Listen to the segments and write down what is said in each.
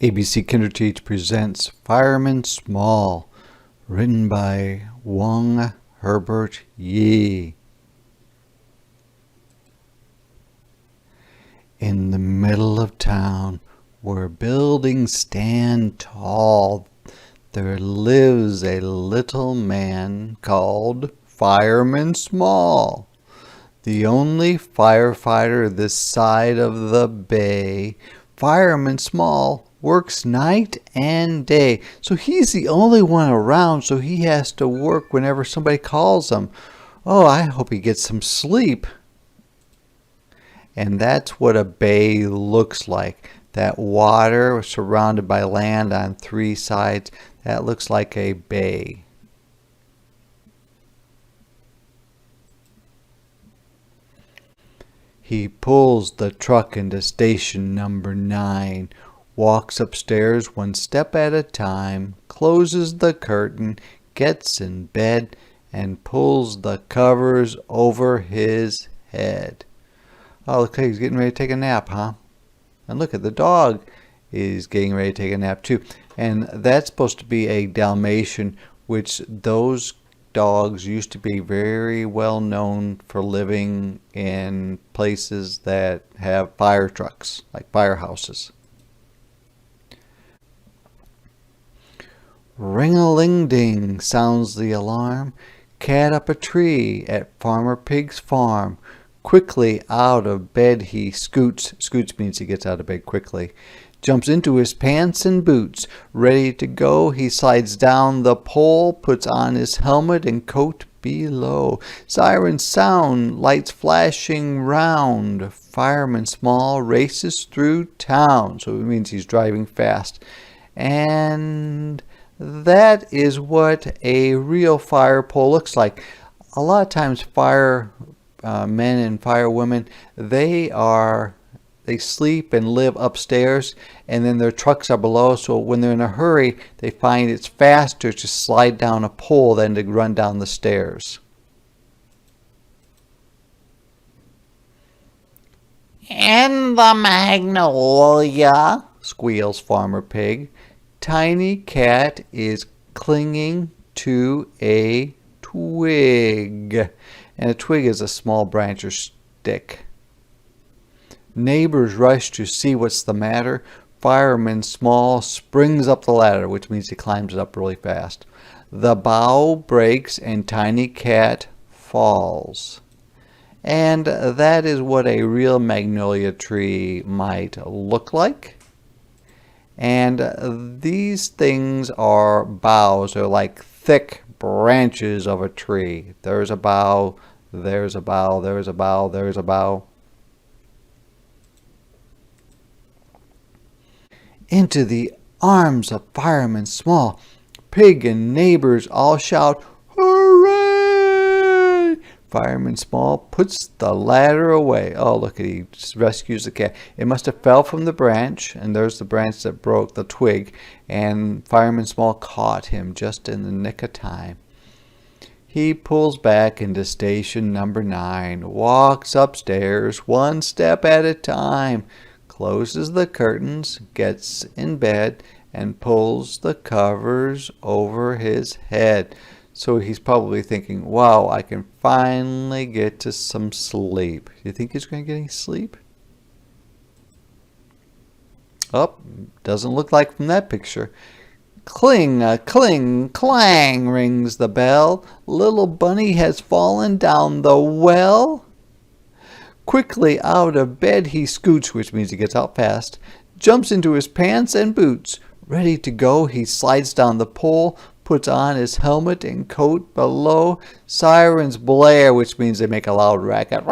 ABC KinderTeach presents Fireman Small, written by Wong Herbert Yee. In the middle of town, where buildings stand tall, there lives a little man called Fireman Small, the only firefighter this side of the bay. Fireman Small works night and day, so he's the only one around, so he has to work whenever somebody calls him. Oh, I hope he gets some sleep. And that's what a bay looks like. That water surrounded by land on three sides, that looks like a bay. He pulls the truck into station number 9, walks upstairs one step at a time, closes the curtain, gets in bed, and pulls the covers over his head. Oh, look, he's getting ready to take a nap, huh? And look at the dog is getting ready to take a nap too. And that's supposed to be a Dalmatian, which those dogs used to be very well known for living in places that have fire trucks, like firehouses. Ring-a-ling-ding sounds the alarm. Cat up a tree at Farmer Pig's farm. Quickly out of bed he scoots. Scoots means he gets out of bed quickly. Jumps into his pants and boots. Ready to go, he slides down the pole, puts on his helmet and coat below. Sirens sound, lights flashing round. Fireman Small races through town. So it means he's driving fast. And that is what a real fire pole looks like. A lot of times fire men and firewomen, they sleep and live upstairs, and then their trucks are below, so when they're in a hurry, they find it's faster to slide down a pole than to run down the stairs. In the magnolia, squeals Farmer Pig. Tiny Cat is clinging to a twig. And a twig is a small branch or stick. Neighbors rush to see what's the matter. Fireman Small springs up the ladder, which means he climbs it up really fast. The bough breaks and Tiny Cat falls. And that is what a real magnolia tree might look like. And these things are boughs. They're like thick branches of a tree. There's a bough. There's a bough, there's a bough, there's a bough. Into the arms of Fireman Small, Pig and neighbors all shout, "Hooray!" Fireman Small puts the ladder away. Oh, look at he rescues the cat. It must have fell from the branch, and there's the branch that broke, the twig, and Fireman Small caught him just in the nick of time. He pulls back into station number 9, walks upstairs one step at a time, closes the curtains, gets in bed, and pulls the covers over his head. So he's probably thinking, wow, I can finally get to some sleep. Do you think he's going to get any sleep? Oh, doesn't look like from that picture. Cling, clang, rings the bell. Little Bunny has fallen down the well. Quickly out of bed he scoots, which means he gets out fast, jumps into his pants and boots. Ready to go, he slides down the pole, puts on his helmet and coat below. Sirens blare, which means they make a loud racket.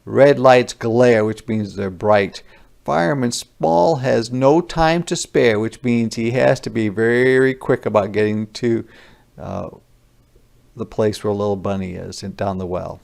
Red lights glare, which means they're bright. Fireman Small has no time to spare, which means he has to be very quick about getting to the place where little Bunny is, and down the well.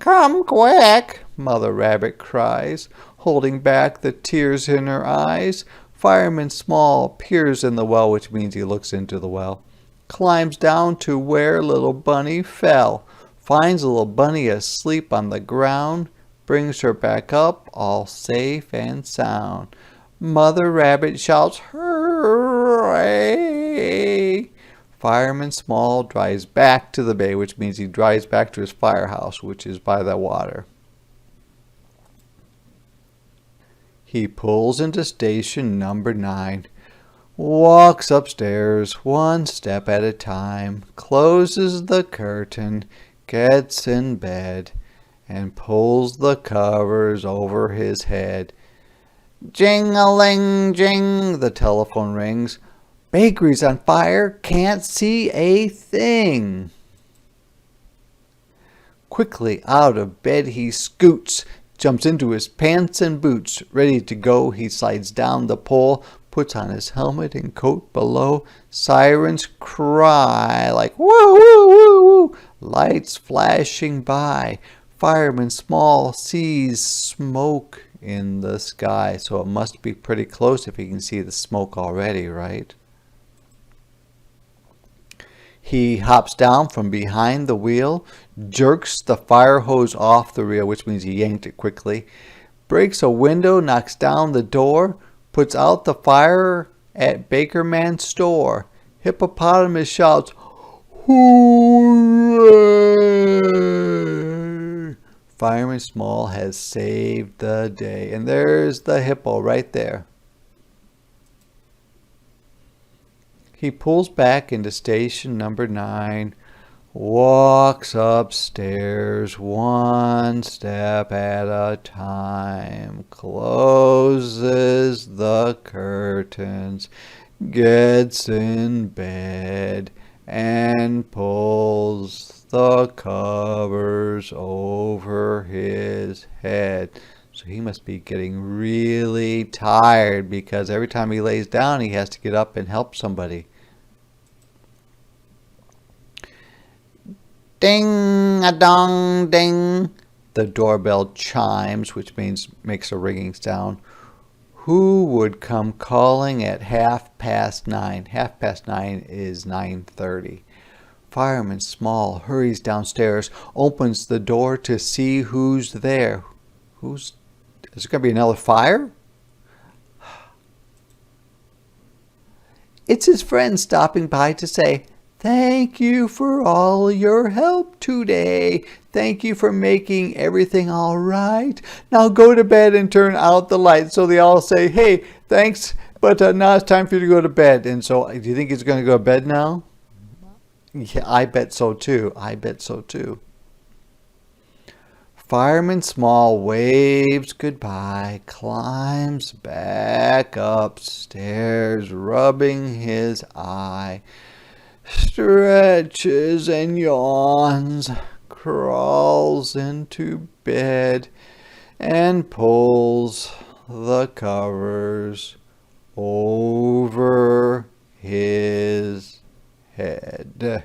"Come quick," Mother Rabbit cries, holding back the tears in her eyes. Fireman Small peers in the well, which means he looks into the well. Climbs down to where little Bunny fell. Finds little Bunny asleep on the ground. brings her back up, all safe and sound. Mother Rabbit shouts, "Hooray!" Fireman Small drives back to the bay, which means he drives back to his firehouse, which is by the water. He pulls into station number 9, walks upstairs one step at a time, closes the curtain, gets in bed, and pulls the covers over his head. Jing-a-ling-jing, the telephone rings. Bakery's on fire, can't see a thing. Quickly out of bed he scoots, jumps into his pants and boots. Ready to go, he slides down the pole, puts on his helmet and coat below. Sirens cry like woo, woo, woo, woo. Lights flashing by. Fireman Small sees smoke in the sky, so it must be pretty close if he can see the smoke already, right? He hops down from behind the wheel, jerks the fire hose off the reel, which means he yanked it quickly, breaks a window, knocks down the door, puts out the fire at Bakerman's store. Hippopotamus shouts, "Hooray!" Fireman Small has saved the day. And there's the hippo right there. He pulls back into station number 9, walks upstairs one step at a time, closes the curtains, gets in bed, and pulls the covers over his head. So he must be getting really tired because every time he lays down, he has to get up and help somebody. Ding-a-dong, ding. The doorbell chimes, which makes a ringing sound. Who would come calling at 9:30? 9:30 is 9:30. Fireman Small hurries downstairs, opens the door to see who's there. Is it going to be another fire? It's his friend stopping by to say, "Thank you for all your help today. Thank you for making everything all right. Now go to bed and turn out the lights." So they all say, "Hey, thanks, but now it's time for you to go to bed." And so, do you think he's going to go to bed now? Yeah, I bet so too. Fireman Small waves goodbye, climbs back upstairs, rubbing his eye, stretches and yawns, crawls into bed, and pulls the covers over his head.